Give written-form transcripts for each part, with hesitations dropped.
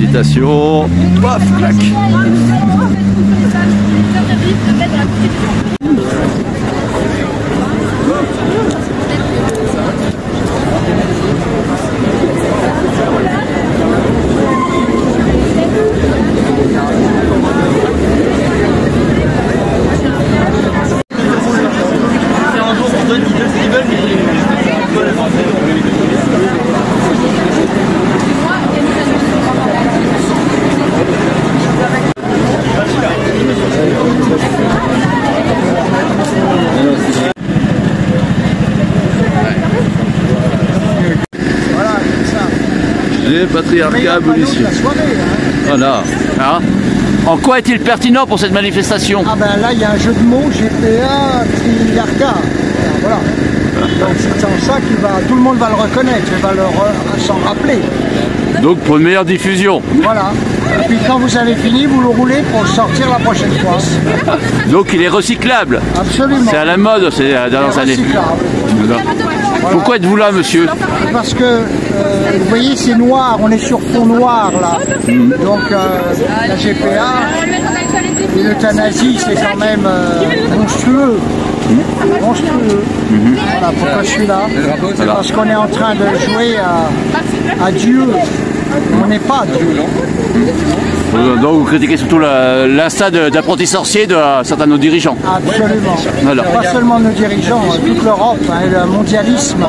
Félicitations. Paf, clac. Patriarcat abolition. Voilà. Ah. En quoi est-il pertinent pour cette manifestation? Ah ben là il y a un jeu de mots, GPA, patriarcat. Voilà. Donc c'est en ça que tout le monde va le reconnaître, il va s'en rappeler. Donc pour une meilleure diffusion. Voilà. Et puis quand vous avez fini, vous le roulez pour le sortir la prochaine fois. Donc il est recyclable. Absolument. C'est à la mode ces dernières années. Voilà. Pourquoi êtes-vous là, monsieur? Parce que, vous voyez, c'est noir, on est sur fond noir, là. Donc, la GPA et l'euthanasie, c'est quand même monstrueux. Monstrueux. Voilà, pourquoi je suis là? C'est parce qu'on est en train de jouer à Dieu. On n'est pas Dieu. Donc vous critiquez surtout l'instinct d'apprenti sorcier de certains de nos dirigeants. Absolument. Voilà. Pas seulement nos dirigeants, toute l'Europe, hein, le mondialisme.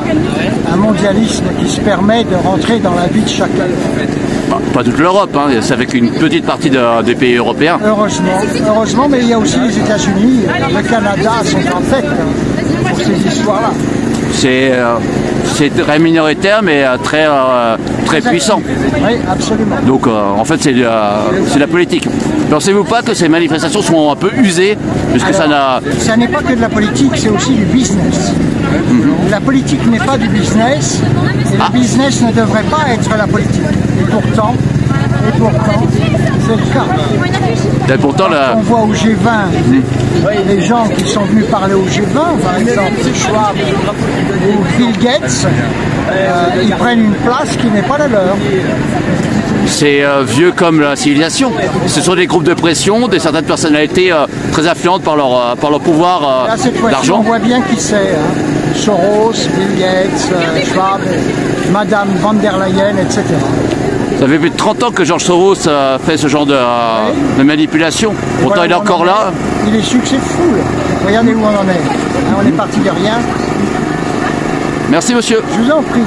Un mondialisme qui se permet de rentrer dans la vie de chacun. Pas toute l'Europe, hein, c'est avec une petite partie des pays européens. Heureusement, mais il y a aussi les États-Unis, le Canada sont en tête pour ces histoires-là. C'est très minoritaire, mais très puissant. Oui, absolument. Donc en fait, c'est la politique. Pensez-vous pas que ces manifestations sont un peu usées, puisque ça n'est pas que de la politique, c'est aussi du business. La politique n'est pas du business, et le business ne devrait pas être la politique. Et pourtant, c'est le cas. Et pourtant, on voit au G20 les gens qui sont venus parler au G20, par exemple Schwab ou Bill Gates, ils prennent une place qui n'est pas la leur. C'est vieux comme la civilisation. Ce sont des groupes de pression, certaines personnalités très influentes par leur pouvoir d'argent. On voit bien qui c'est. Hein. Soros, Bill Gates, Schwab, Madame van der Leyen, etc. Ça fait plus de 30 ans que George Soros fait ce genre de manipulation. Pourtant, voilà, il est encore là. Il est successful. Regardez où on en est. Hein, on est parti de rien. Merci, monsieur. Je vous en prie.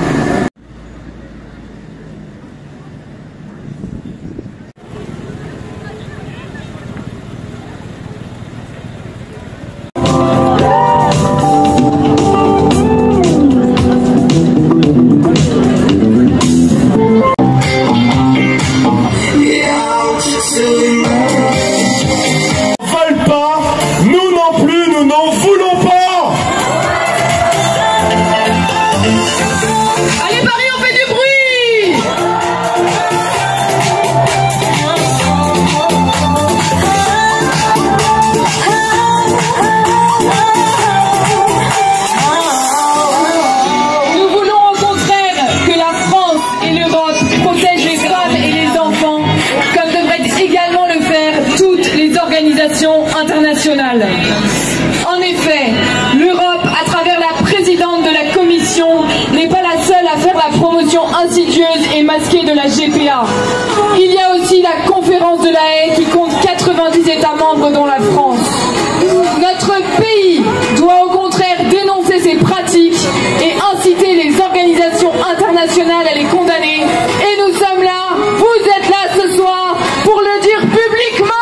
internationale. En effet, l'Europe, à travers la présidente de la Commission, n'est pas la seule à faire la promotion insidieuse et masquée de la GPA. Il y a aussi la conférence de la Haye qui compte 90 États membres dont la France. Notre pays doit au contraire dénoncer ces pratiques et inciter les organisations internationales à les condamner. Et nous sommes là, vous êtes là ce soir pour le dire publiquement.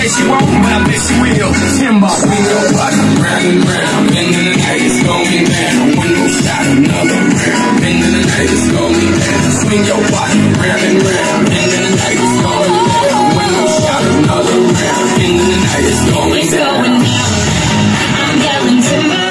She won't, but I bet she will. Timber, swing your body round and round. Bend in the night, it's going down. One more shot, another round. Bend in the night, it's going down. Swing your body round and round. Bend in the night, it's going down. One more shot, another round. Bend in the night, it's going down. I'm yelling timber.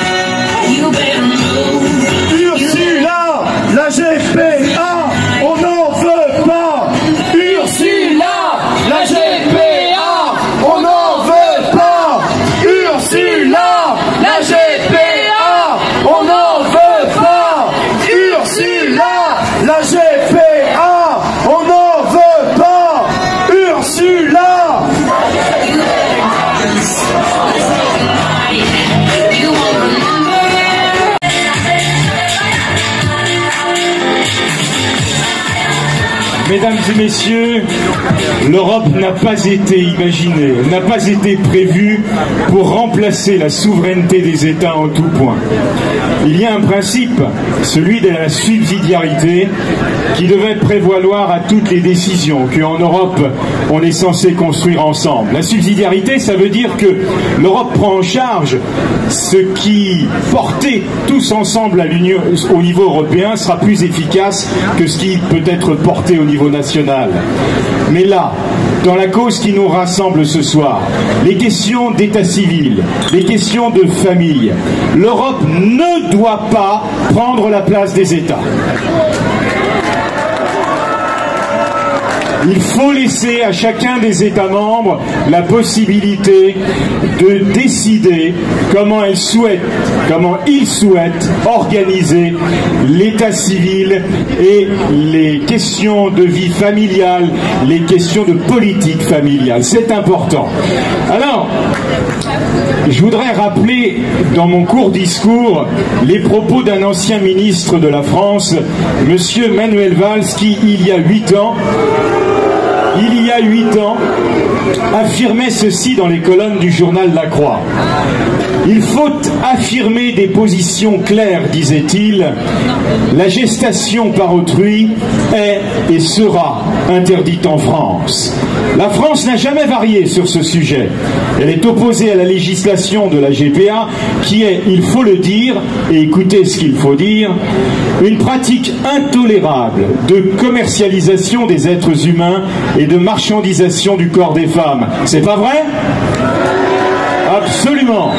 Mesdames et messieurs, l'Europe n'a pas été imaginée, n'a pas été prévue pour remplacer la souveraineté des États en tout point. Il y a un principe, celui de la subsidiarité, qui devait prévaloir à toutes les décisions qu'en Europe, on est censé construire ensemble. La subsidiarité, ça veut dire que l'Europe prend en charge ce qui, porté tous ensemble au niveau européen, sera plus efficace que ce qui peut être porté au niveau national. Mais là, dans la cause qui nous rassemble ce soir, les questions d'état civil, les questions de famille, l'Europe ne doit pas prendre la place des États. Il faut laisser à chacun des États membres la possibilité de décider comment ils souhaitent organiser l'état civil et les questions de vie familiale, les questions de politique familiale. C'est important. Alors, je voudrais rappeler dans mon court discours les propos d'un ancien ministre de la France, monsieur Manuel Valls, qui, il y a 8 ans, affirmait ceci dans les colonnes du journal La Croix. Il faut affirmer des positions claires, disait-il. La gestation par autrui est et sera interdite en France. La France n'a jamais varié sur ce sujet. Elle est opposée à la législation de la GPA, qui est, il faut le dire, et écoutez ce qu'il faut dire, une pratique intolérable de commercialisation des êtres humains et de marchandisation du corps des femmes. C'est pas vrai ? Absolument.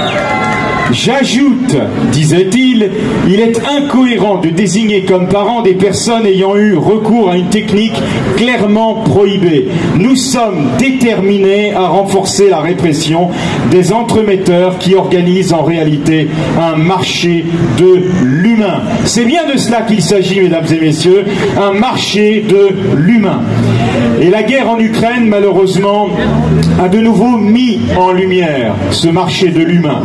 J'ajoute, disait-il, il est incohérent de désigner comme parents des personnes ayant eu recours à une technique clairement prohibée. Nous sommes déterminés à renforcer la répression des entremetteurs qui organisent en réalité un marché de l'humain. C'est bien de cela qu'il s'agit, mesdames et messieurs, un marché de l'humain. Et la guerre en Ukraine, malheureusement, a de nouveau mis en lumière ce marché de l'humain.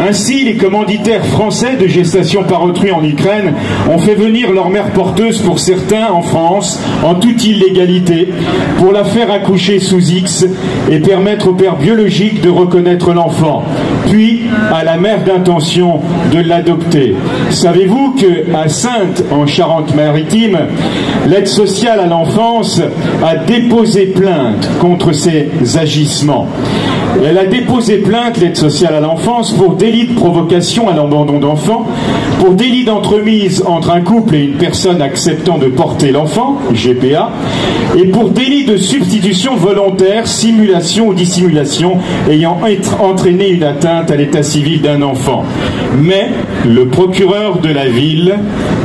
Ainsi, les commanditaires français de gestation par autrui en Ukraine ont fait venir leur mère porteuse pour certains en France, en toute illégalité, pour la faire accoucher sous X et permettre au père biologique de reconnaître l'enfant, puis à la mère d'intention de l'adopter. Savez-vous qu'à Saintes, en Charente-Maritime, l'aide sociale à l'enfance a déposé plainte contre ces agissements? Elle a déposé plainte, l'aide sociale à l'enfance, pour délit de provocation à l'abandon d'enfant, pour délit d'entremise entre un couple et une personne acceptant de porter l'enfant, GPA, et pour délit de substitution volontaire, simulation ou dissimulation ayant entraîné une atteinte à l'état civil d'un enfant. Mais le procureur de la ville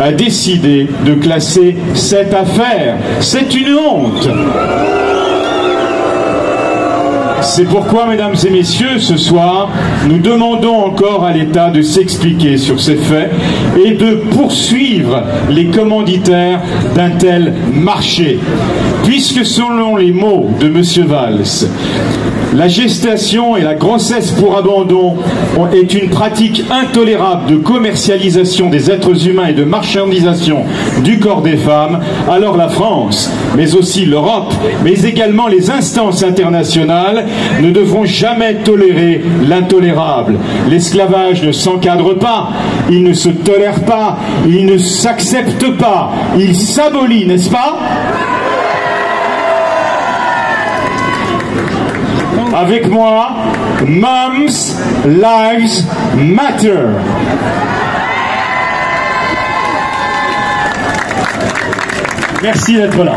a décidé de classer cette affaire. C'est une honte. C'est pourquoi, mesdames et messieurs, ce soir, nous demandons encore à l'État de s'expliquer sur ces faits et de poursuivre les commanditaires d'un tel marché. Puisque, selon les mots de M. Valls, la gestation et la grossesse pour abandon est une pratique intolérable de commercialisation des êtres humains et de marchandisation du corps des femmes, alors la France, mais aussi l'Europe, mais également les instances internationales, ne devront jamais tolérer l'intolérable. L'esclavage ne s'encadre pas, il ne se tolère pas, il ne s'accepte pas, il s'abolit, n'est-ce pas ? Avec moi, Moms Lives Matter. Merci d'être là.